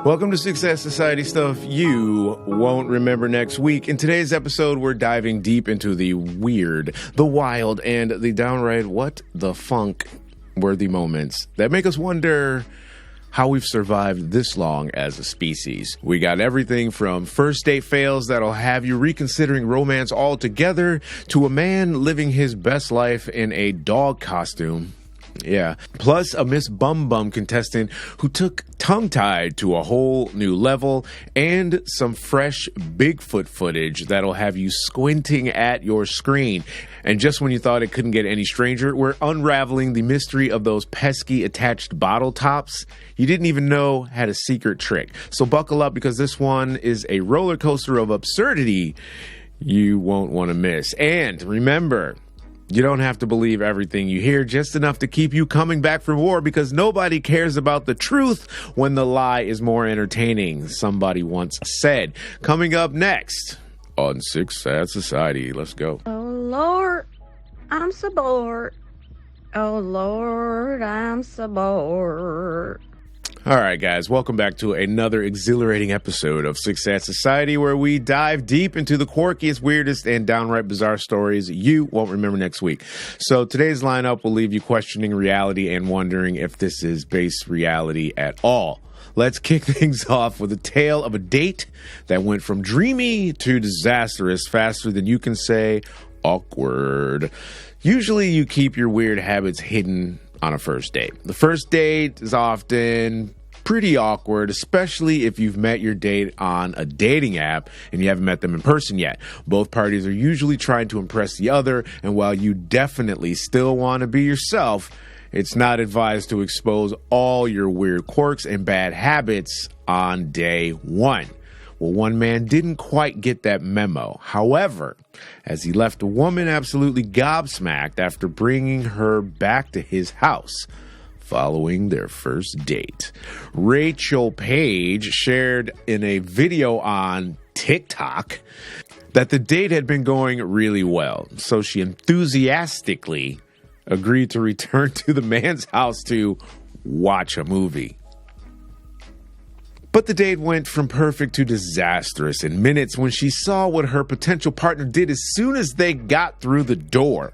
Welcome to Success Society Stuff You Won't Remember Next Week. In today's episode, we're diving deep into the weird, the wild, and the downright what the funk worthy moments that make us wonder how we've survived this long as a species. We got everything from first date fails that'll have you reconsidering romance altogether to a man living his best life in a dog costume. Yeah. Plus a Miss Bum Bum contestant who took tongue-tied to a whole new level, and some fresh Bigfoot footage that'll have you squinting at your screen. And just when you thought it couldn't get any stranger, we're unraveling the mystery of those pesky attached bottle tops you didn't even know had a secret trick. So buckle up, because this one is a roller coaster of absurdity you won't want to miss. And remember, you don't have to believe everything you hear, just enough to keep you coming back for more, because nobody cares about the truth when the lie is more entertaining, somebody once said. Coming up next on Six Sad Society. Let's go. Oh, Lord, I'm so bored. Oh, Lord, I'm so bored. All right, guys, welcome back to another exhilarating episode of Six Sad Society, where we dive deep into the quirkiest, weirdest, and downright bizarre stories you won't remember next week. So today's lineup will leave you questioning reality and wondering if this is base reality at all. Let's kick things off with a tale of a date that went from dreamy to disastrous faster than you can say awkward. Usually you keep your weird habits hidden on a first date. The first date is often pretty awkward, especially if you've met your date on a dating app and you haven't met them in person yet. Both parties are usually trying to impress the other, and while you definitely still want to be yourself, it's not advised to expose all your weird quirks and bad habits on day one. Well, one man didn't quite get that memo. However, as he left a woman absolutely gobsmacked after bringing her back to his house following their first date. Rachel Page shared in a video on TikTok that the date had been going really well, so she enthusiastically agreed to return to the man's house to watch a movie. But the date went from perfect to disastrous in minutes when she saw what her potential partner did as soon as they got through the door.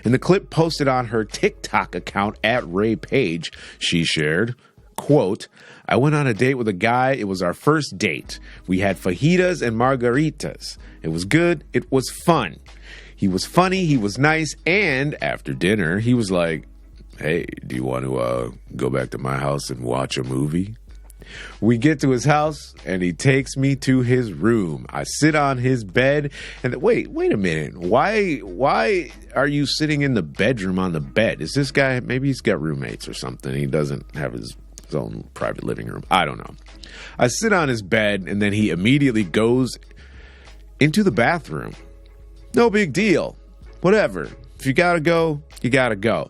In the clip posted on her TikTok account at Ray Page, she shared, quote, "I went on a date with a guy. It was our first date. We had fajitas and margaritas. It was good. It was fun. He was funny. He was nice. And after dinner, he was like, hey, do you want to go back to my house and watch a movie? We get to his house, and he takes me to his room. I sit on his bed, and wait a minute. Why are you sitting in the bedroom on the bed? Is this guy, maybe he's got roommates or something. He doesn't have his own private living room. I don't know. I sit on his bed, and then he immediately goes into the bathroom. No big deal. Whatever. If you gotta go, you gotta go.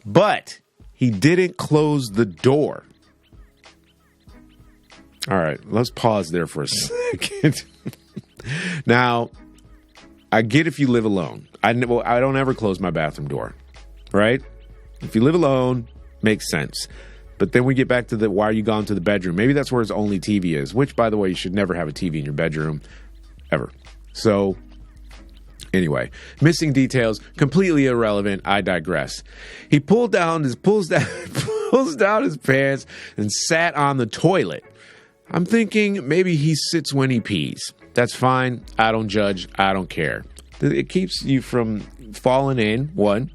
But he didn't close the door. All right, let's pause there for a second. Now, I get if you live alone. I don't ever close my bathroom door, right? If you live alone, makes sense. But then we get back to the why are you gone to the bedroom? Maybe that's where his only TV is, which, by the way, you should never have a TV in your bedroom, ever. So, anyway, missing details, completely irrelevant. I digress. He pulls down his pants and sat on the toilet. I'm thinking maybe he sits when he pees. That's fine. I don't judge. I don't care. It keeps you from falling in, one,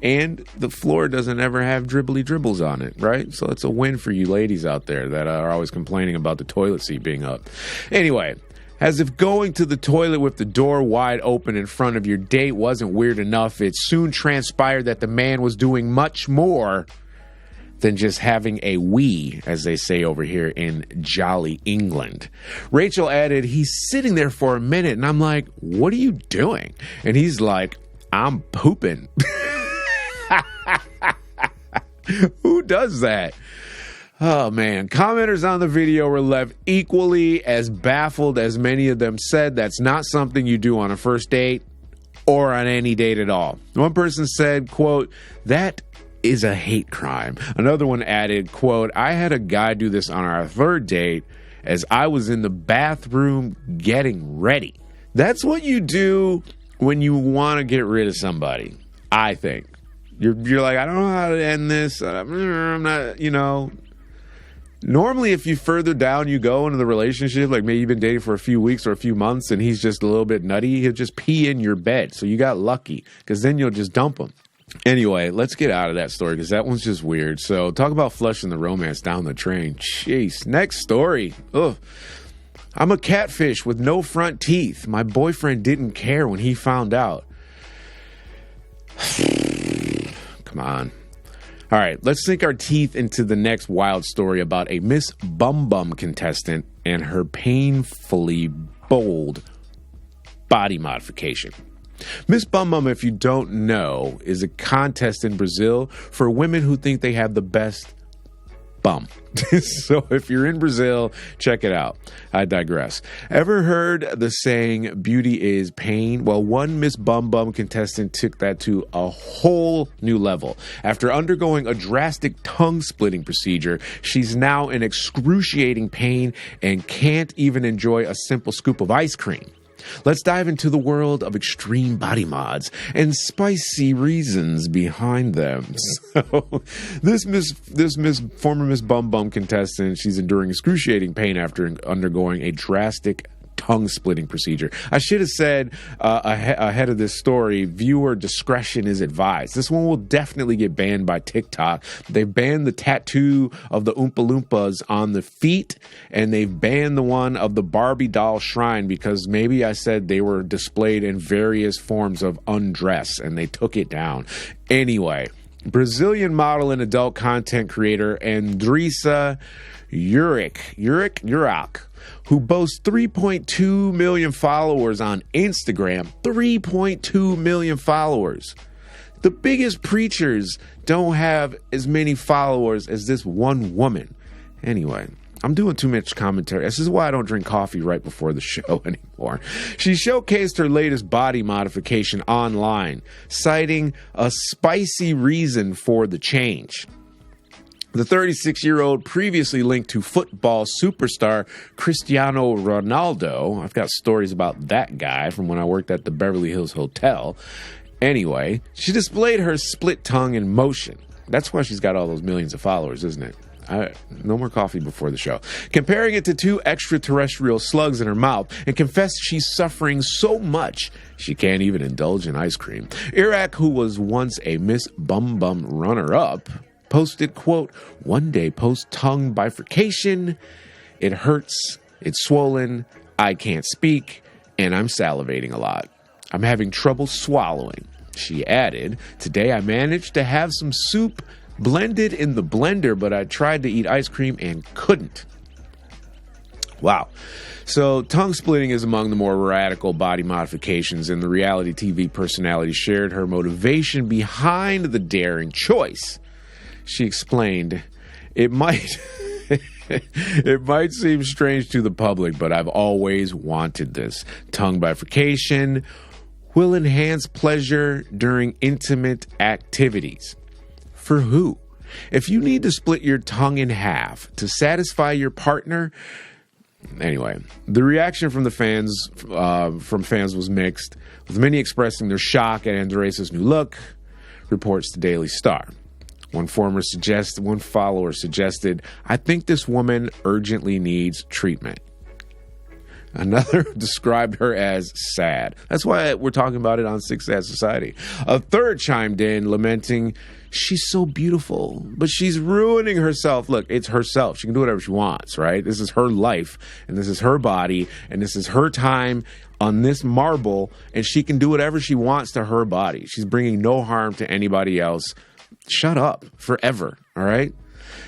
and the floor doesn't ever have dribbly dribbles on it, right? So it's a win for you ladies out there that are always complaining about the toilet seat being up. Anyway, as if going to the toilet with the door wide open in front of your date wasn't weird enough, it soon transpired that the man was doing much more than just having a wee, as they say over here in jolly England. Rachel added, he's sitting there for a minute, and I'm like, what are you doing? And he's like, I'm pooping. Who does that? Oh, man. Commenters on the video were left equally as baffled as many of them said that's not something you do on a first date or on any date at all. One person said, quote, that is a hate crime. Another one added, quote, I had a guy do this on our third date as I was in the bathroom getting ready. That's what you do when you want to get rid of somebody, I think. You're like, I don't know how to end this. I'm not, Normally, if you further down you go into the relationship, like maybe you've been dating for a few weeks or a few months and he's just a little bit nutty, he'll just pee in your bed. So you got lucky because then you'll just dump him. Anyway, let's get out of that story because that one's just weird. So talk about flushing the romance down the drain. Jeez. Next story. Ugh. I'm a catfish with no front teeth. My boyfriend didn't care when he found out. Come on. All right, let's sink our teeth into the next wild story about a Miss Bum Bum contestant and her painfully bold body modification. Miss Bum Bum, if you don't know, is a contest in Brazil for women who think they have the best bum. So if you're in Brazil, check it out. I digress. Ever heard the saying, beauty is pain? Well, one Miss Bum Bum contestant took that to a whole new level. After undergoing a drastic tongue-splitting procedure, she's now in excruciating pain and can't even enjoy a simple scoop of ice cream. Let's dive into the world of extreme body mods and spicy reasons behind them. So, this former Miss Bum Bum contestant, she's enduring excruciating pain after undergoing a drastic tongue-splitting procedure. I should have said ahead of this story, viewer discretion is advised. This one will definitely get banned by TikTok. They've banned the tattoo of the Oompa Loompas on the feet, and they've banned the one of the Barbie doll shrine because maybe I said they were displayed in various forms of undress, and they took it down. Anyway, Brazilian model and adult content creator Andressa Urach, who boasts 3.2 million followers on Instagram. 3.2 million followers. The biggest preachers don't have as many followers as this one woman. Anyway, I'm doing too much commentary. This is why I don't drink coffee right before the show anymore. She showcased her latest body modification online, citing a spicy reason for the change. The 36-year-old previously linked to football superstar Cristiano Ronaldo. I've got stories about that guy from when I worked at the Beverly Hills Hotel. Anyway, she displayed her split tongue in motion. That's why she's got all those millions of followers, isn't it? No more coffee before the show. Comparing it to two extraterrestrial slugs in her mouth, and confessed she's suffering so much she can't even indulge in ice cream. Urach, who was once a Miss Bum Bum runner-up, posted, quote, one day post-tongue bifurcation, it hurts, it's swollen, I can't speak, and I'm salivating a lot. I'm having trouble swallowing. She added, today I managed to have some soup blended in the blender, but I tried to eat ice cream and couldn't. Wow. So tongue splitting is among the more radical body modifications, and the reality TV personality shared her motivation behind the daring choice. She explained, it might seem strange to the public, but I've always wanted this. Tongue bifurcation will enhance pleasure during intimate activities. For who? If you need to split your tongue in half to satisfy your partner. Anyway, the reaction from the fans was mixed, with many expressing their shock at Andressa's new look, reports the Daily Star. One follower suggested, I think this woman urgently needs treatment. Another described her as sad. That's why we're talking about it on Sick Sad Society. A third chimed in, lamenting, she's so beautiful, but she's ruining herself. Look, it's herself. She can do whatever she wants, right? This is her life, and this is her body, and this is her time on this marble, and she can do whatever she wants to her body. She's bringing no harm to anybody else. Shut up forever, all right?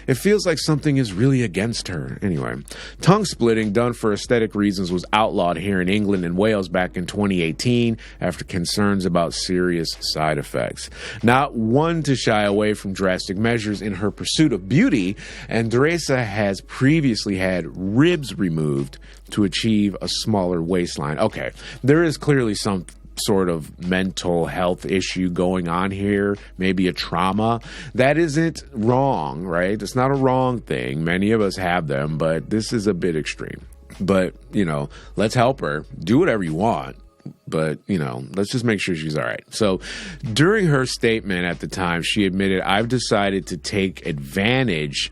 It feels like something is really against her. Anyway, tongue splitting done for aesthetic reasons was outlawed here in England and Wales back in 2018 after concerns about serious side effects. Not one to shy away from drastic measures in her pursuit of beauty, Andressa has previously had ribs removed to achieve a smaller waistline. Okay, there is clearly something sort of mental health issue going on here, maybe a trauma. That isn't wrong, right? It's not a wrong thing. Many of us have them, but this is a bit extreme. But, let's help her. Do whatever you want. But, let's just make sure she's all right. So during her statement at the time, she admitted, I've decided to take advantage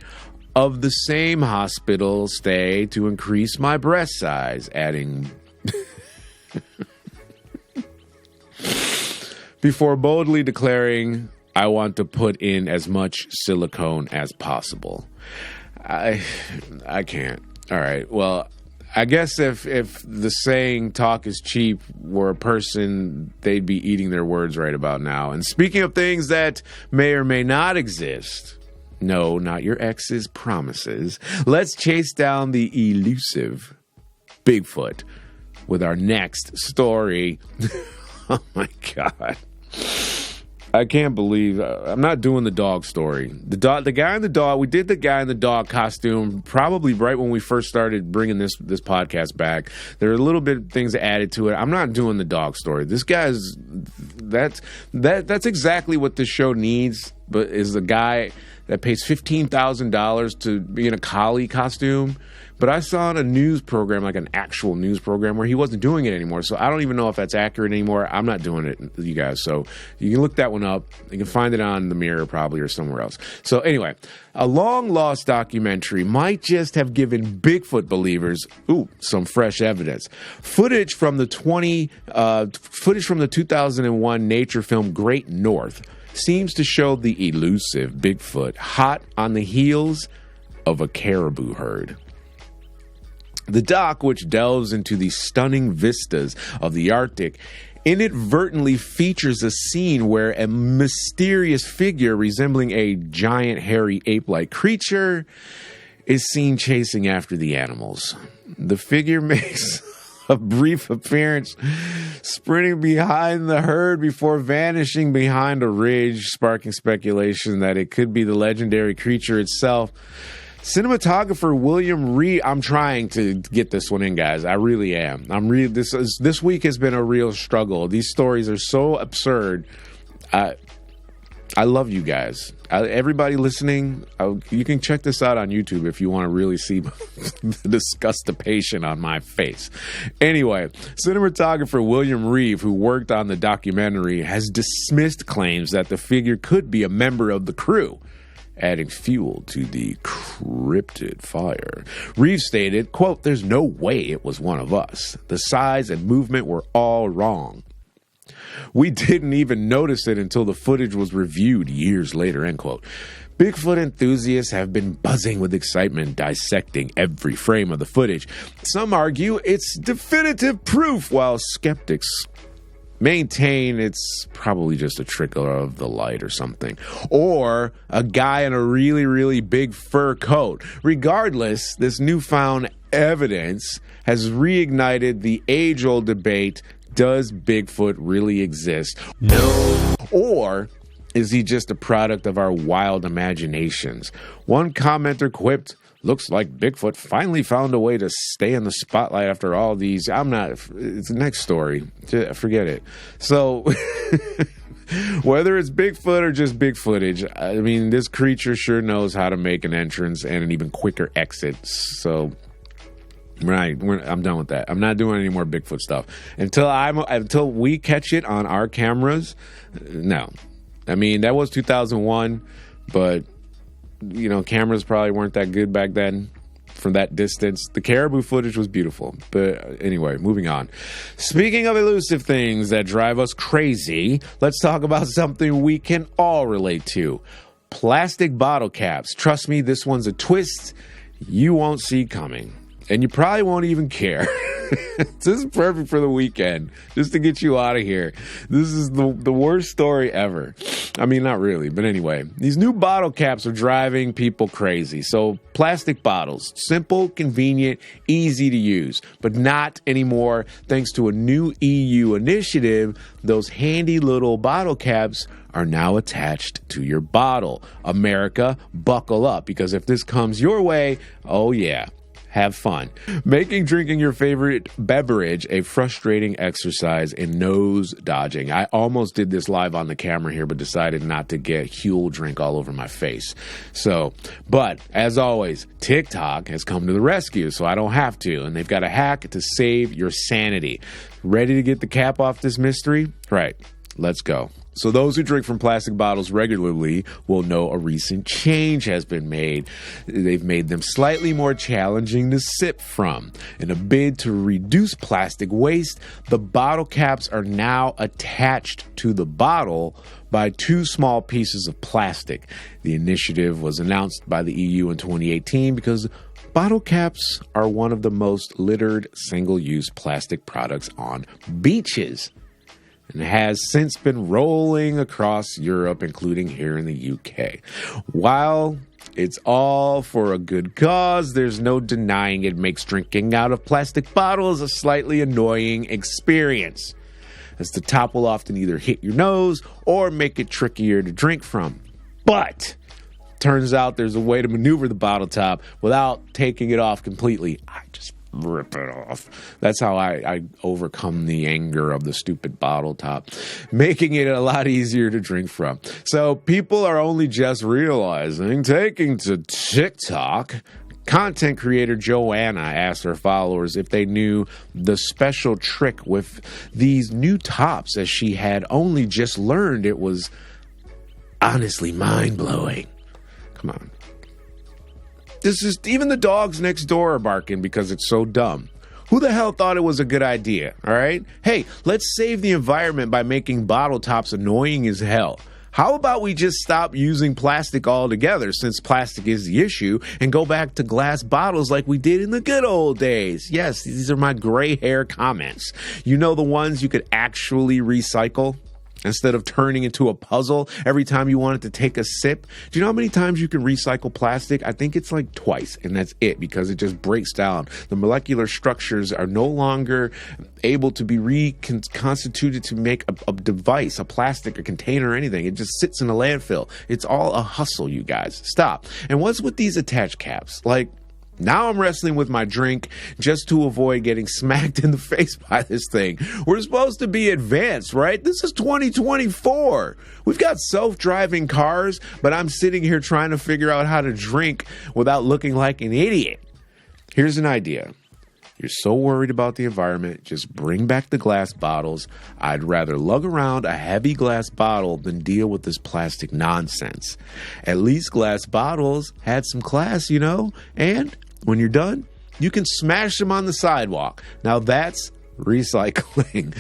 of the same hospital stay to increase my breast size, adding before boldly declaring, I want to put in as much silicone as possible. I can't. All right. Well, I guess if the saying talk is cheap were a person, they'd be eating their words right about now. And speaking of things that may or may not exist, no, not your ex's promises, let's chase down the elusive Bigfoot with our next story. Oh my God. I can't believe I'm not doing the dog story. The guy in the dog. We did the guy in the dog costume probably right when we first started bringing this podcast back. There are a little bit of things added to it. I'm not doing the dog story. This guy's that's exactly what this show needs. But is the guy that pays $15,000 to be in a collie costume. But I saw on a news program, like an actual news program, where he wasn't doing it anymore. So I don't even know if that's accurate anymore. I'm not doing it, you guys. So you can look that one up. You can find it on The Mirror probably or somewhere else. So anyway, a long-lost documentary might just have given Bigfoot believers, some fresh evidence. Footage from the 2001 nature film Great North seems to show the elusive Bigfoot hot on the heels of a caribou herd. The doc, which delves into the stunning vistas of the Arctic, inadvertently features a scene where a mysterious figure resembling a giant hairy ape-like creature is seen chasing after the animals. The figure makes a brief appearance, sprinting behind the herd before vanishing behind a ridge, sparking speculation that it could be the legendary creature itself. Cinematographer William Reed. I'm trying to get this one in, guys. I really am. This week has been a real struggle. These stories are so absurd. I love you guys. Everybody listening, you can check this out on YouTube if you want to really see the disgustation on my face. Anyway, cinematographer William Reeve, who worked on the documentary, has dismissed claims that the figure could be a member of the crew, adding fuel to the cryptid fire. Reeves stated, quote, "There's no way it was one of us. The size and movement were all wrong. We didn't even notice it until the footage was reviewed years later," end quote. Bigfoot enthusiasts have been buzzing with excitement dissecting every frame of the footage. Some argue it's definitive proof, while skeptics maintain it's probably just a trickle of the light or something. Or a guy in a really, really big fur coat. Regardless, this newfound evidence has reignited the age-old debate, does Bigfoot really exist? No. Or is he just a product of our wild imaginations? One commenter quipped, "Looks like Bigfoot finally found a way to stay in the spotlight after all these." It's the next story. Forget it. So, whether it's Bigfoot or just big footage, I mean, this creature sure knows how to make an entrance and an even quicker exit. So, right, I'm done with that. I'm not doing any more Bigfoot stuff until we catch it on our cameras. No, I mean, that was 2001, but cameras probably weren't that good back then from that distance. The caribou footage was beautiful. But anyway, moving on. Speaking of elusive things that drive us crazy, let's talk about something we can all relate to. Plastic bottle caps. Trust me, this one's a twist you won't see coming. And you probably won't even care. This is perfect for the weekend, just to get you out of here. This is the worst story ever. I mean, not really, but anyway. These new bottle caps are driving people crazy. So, plastic bottles, simple, convenient, easy to use, but not anymore. Thanks to a new EU initiative, those handy little bottle caps are now attached to your bottle. America, buckle up, because if this comes your way, oh yeah. have fun. Making drinking your favorite beverage a frustrating exercise in nose dodging. I almost did this live on the camera here, but decided not to get Huel drink all over my face. But as always, TikTok has come to the rescue, so I don't have to. And they've got a hack to save your sanity. Ready to get the cap off this mystery? Right. Let's go. So those who drink from plastic bottles regularly will know a recent change has been made. They've made them slightly more challenging to sip from. In a bid to reduce plastic waste, the bottle caps are now attached to the bottle by two small pieces of plastic. The initiative was announced by the EU in 2018 because bottle caps are one of the most littered single-use plastic products on beaches, and has since been rolling across Europe, including here in the UK. While it's all for a good cause, there's no denying it makes drinking out of plastic bottles a slightly annoying experience, as the top will often either hit your nose or make it trickier to drink from. But turns out there's a way to maneuver the bottle top without taking it off completely. I just rip it off. That's how I overcome the anger of the stupid bottle top, making it a lot easier to drink from. So people are only just realizing, taking to TikTok. Content creator Joanna asked her followers if they knew the special trick with these new tops, as she had only just learned. It was honestly mind-blowing. Come on. This is, even the dogs next door are barking because it's so dumb. Who the hell thought it was a good idea, all right? Hey, let's save the environment by making bottle tops annoying as hell. How about we just stop using plastic altogether, since plastic is the issue, and go back to glass bottles like we did in the good old days? Yes, these are my gray hair comments. You know, the ones you could actually recycle instead of turning into a puzzle every time you wanted to take a sip. Do you know how many times you can recycle plastic? I think it's like twice, and that's it, because it just breaks down. The molecular structures are no longer able to be reconstituted to make a device, a plastic, a container, or anything. It just sits in a landfill. It's all a hustle, you guys. Stop. And what's with these attached caps? Like, now I'm wrestling with my drink just to avoid getting smacked in the face by this thing. We're supposed to be advanced, right? This is 2024. We've got self-driving cars, but I'm sitting here trying to figure out how to drink without looking like an idiot. Here's an idea. You're so worried about the environment, just bring back the glass bottles. I'd rather lug around a heavy glass bottle than deal with this plastic nonsense. At least glass bottles had some class, you know? And when you're done, you can smash them on the sidewalk. Now that's recycling.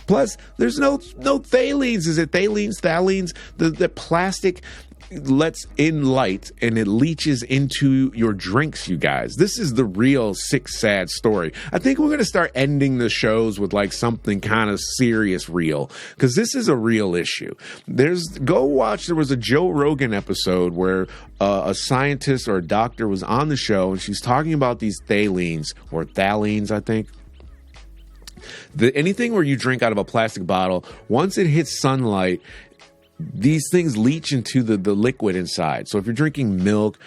Plus, there's no thalines. Is it thalines? The plastic lets in light and it leaches into your drinks, you guys. This is the real sick, sad story. I think we're going to start ending the shows with like something kind of serious real, because this is a real issue. Go watch, there was a Joe Rogan episode where a scientist or a doctor was on the show, and she's talking about these thalines, or thalines, I think. Anything where you drink out of a plastic bottle, once it hits sunlight, these things leach into the liquid inside. So if you're drinking milk,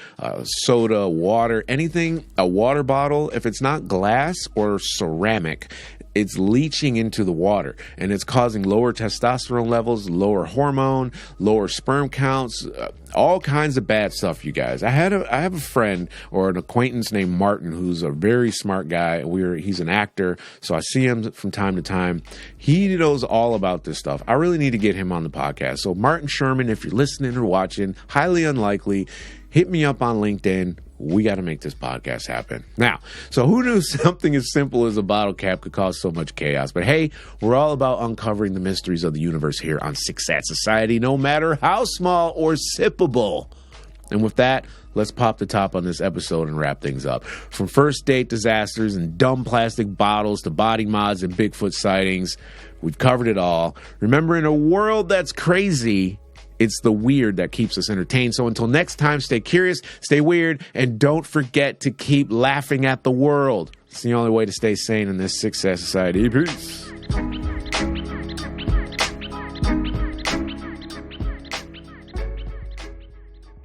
soda, water, anything, a water bottle, if it's not glass or ceramic, it's leaching into the water, and it's causing lower testosterone levels, lower hormone, lower sperm counts, all kinds of bad stuff, you guys. I have a friend or an acquaintance named Martin, who's a very smart guy. He's an actor, so I see him from time to time. He knows all about this stuff. I really need to get him on the podcast. So Martin Sherman, if you're listening or watching, highly unlikely, hit me up on LinkedIn. We got to make this podcast happen. Now, so who knew something as simple as a bottle cap could cause so much chaos? But hey, we're all about uncovering the mysteries of the universe here on Sick Sad Society, no matter how small or sippable. And with that, let's pop the top on this episode and wrap things up. From first date disasters and dumb plastic bottles to body mods and Bigfoot sightings, we've covered it all. Remember, in a world that's crazy, it's the weird that keeps us entertained. So until next time, stay curious, stay weird, and don't forget to keep laughing at the world. It's the only way to stay sane in this Sick Sad Society. Peace.